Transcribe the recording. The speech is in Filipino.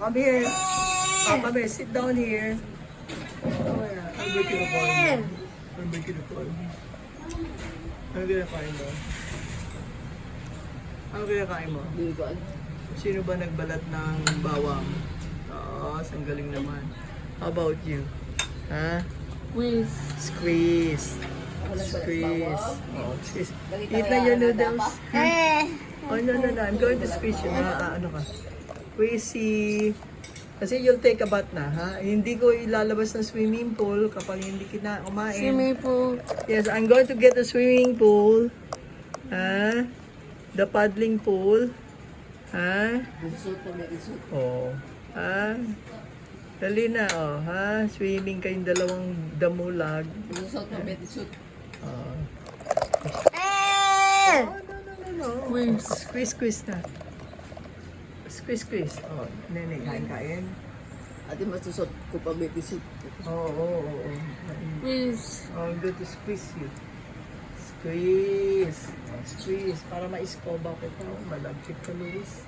Come here. Come here. Sit down here. Oh, yeah. I'm making a call. I'm making a call. Ano kinakain mo? Ano kinakain mo? Bigan. Sino ba nagbalat ng bawang? Ang galing naman. How about you? Ha? Quiz. Squeeze. Squeeze. Oh, squeeze. Eat na your noodles. Oh, no. I'm going to squeeze you. Ano ka? Squeezy. Kasi you'll take a bath na, ha? Hindi ko ilalabas ng swimming pool kapag hindi kita kumain. Swimming pool. Yes, I'm going to get the swimming pool. Ha? The paddling pool. Ha? Oh. Ha? Dali na, oh. Ha? Swimming kayong dalawang damulag. Oh. No. Quiz. Squeeze na. Squeeze. Oh, nene, kain. Ate masusot ko pa betisut. Oo. Quiz. Oh, I'm going to squeeze you. Squeeze. Squeeze. Para ma-escoba ko ito. Malagkit ka, Luis.